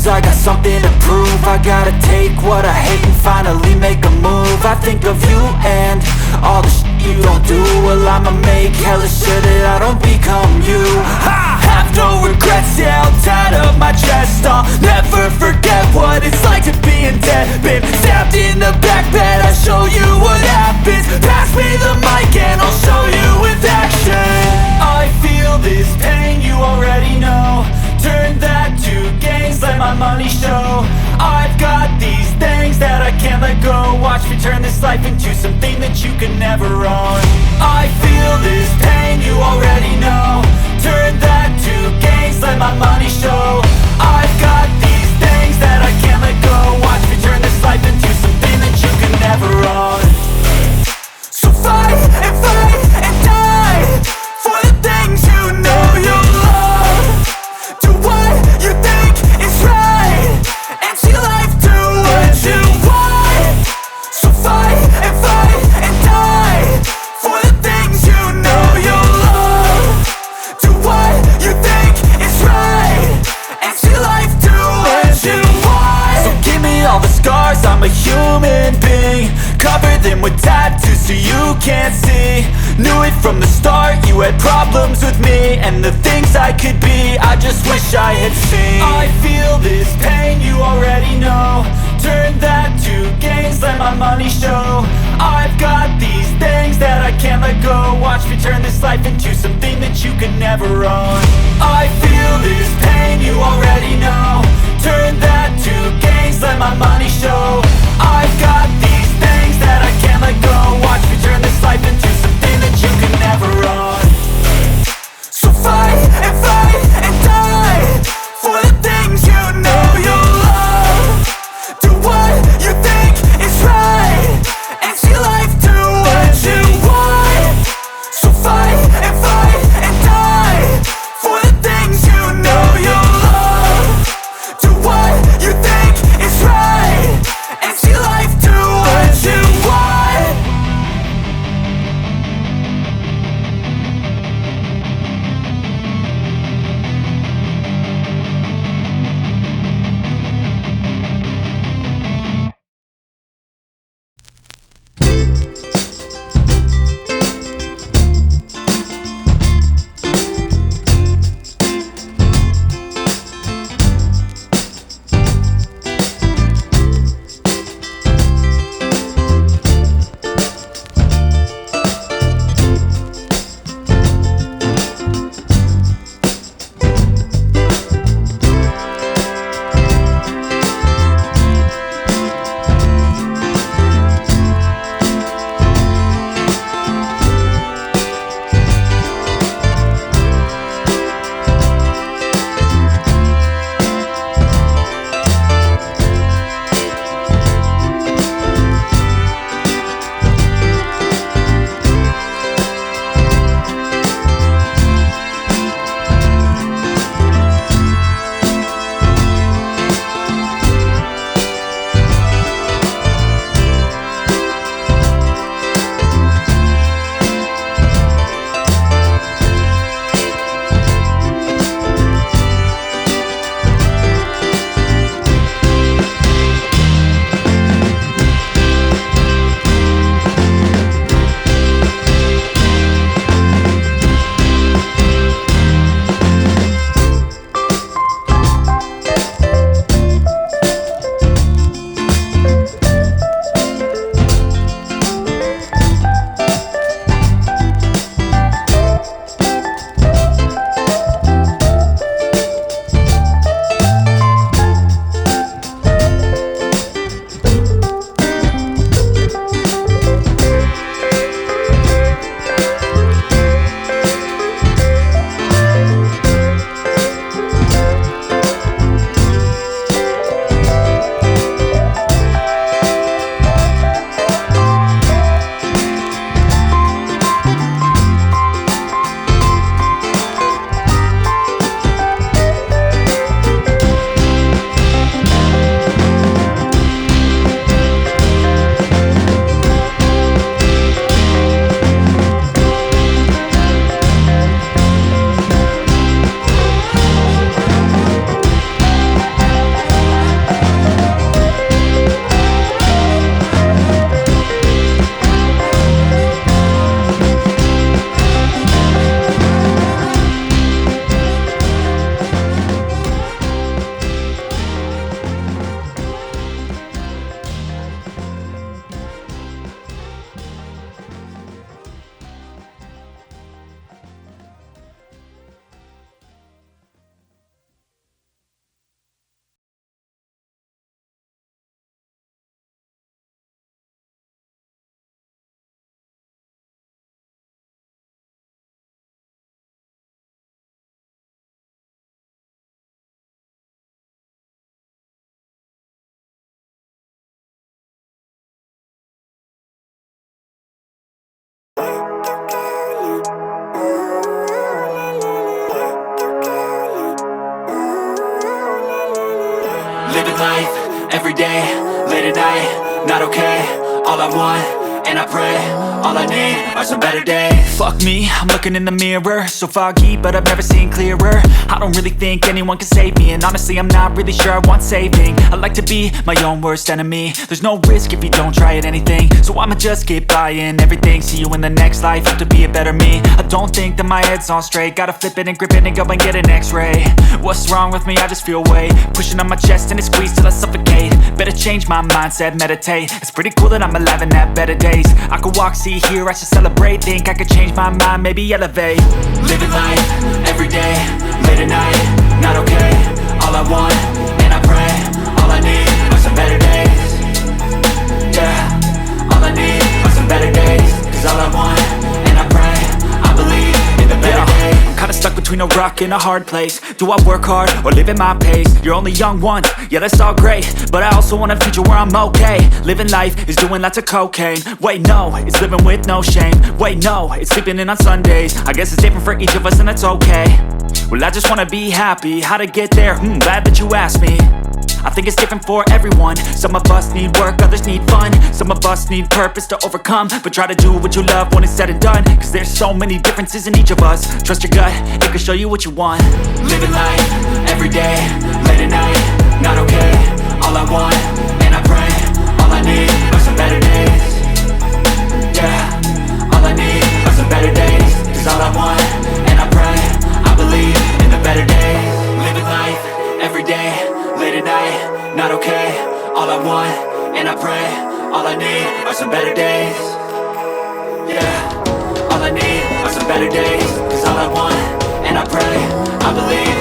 lose, I got something to prove. I gotta take what I hate and finally make a move. I think of you and all the shit you don't do. Well, I'ma make hella sure that I don't become you. I have no regrets, yeah, I'll tie up my chest. I'll never forget what it's like to be in debt. Been stabbed in the back bed, I'll show you what happens. Pass me the mic and I'll show you with action. I feel this pain, you already know. Turn that to gains, let my money show. I've got these things that I can't let go. Watch me turn this life into something that you can never own. I feel this pain, you already know. Turn that to gains, let my money show. I've got these things that I can't let go. Watch me turn this life into something that you can never own. So fight and die for the things you know you love. Do what you think is right and see life do what you want. So fight and die for the things you know you love. Do what you think is right and see life do what you want. So give me all the scars, I'm a human being. Cover them with tattoos so you can't see. Knew it from the start, you had problems with me and the things I could be, I just wish I had seen. I feel this pain, you already know. Turn that to gains, let my money show. I've got these things that I can't let go. Watch me turn this life into something that you can never own. I feel this pain, you already know. Turn that to gains, let my money show. I've got these things that I can't let go. Watch me turn this life into something that you can never own. So fight and die for the things you know you love. Do what you think is right and see life do what you want. So fight and die for the things you know you love. Do what Living life, everyday, late at night, not okay. All I want, and I pray, all I need are some better days. Fuck me, I'm looking in the mirror, so foggy, but I've never seen clearer. I don't really think anyone can save me, and honestly I'm not really sure I want saving. I like to be my own worst enemy. There's no risk if you don't try at anything, so I'ma just keep buying everything. See you in the next life, have to be a better me. I don't think that my head's on straight, gotta flip it and grip it and go and get an x-ray. What's wrong with me? I just feel weight pushing on my chest and it squeezes till I suffocate. Better change my mindset, meditate. It's pretty cool that I'm alive and have better days. I could walk, see, hear, I should celebrate. Think I could change my mind, maybe elevate. Living life, everyday, late at night, not okay. All I want, and I pray, all I need are some better days. Yeah, all I need are some better days. Cause all I want, and I pray, I believe in the better days. I'm kinda stuck between a rock and a hard place. Do I work hard or live at my pace? You're only young once, yeah that's all great, but I also want a future where I'm okay. Living life is doing lots of cocaine. Wait no, it's living with no shame. Wait no, it's sleeping in on Sundays. I guess it's different for each of us and that's okay. Well I just wanna be happy, how to get there? Glad that you asked me. I think it's different for everyone. Some of us need work, others need fun. Some of us need purpose to overcome. But try to do what you love when it's said and done, cause there's so many differences in each of us. Trust your gut, it can show you what you want. Living life, everyday, late at night, not okay. All I want, and I pray, all I need are some better days. Yeah, all I need are some better days. Cause all I want, and I pray, I believe in the better days. Living life, everyday, late at night, not okay. All I want, and I pray, all I need are some better days. Yeah, all I need are some better days. Cause all I want, and I pray, I believe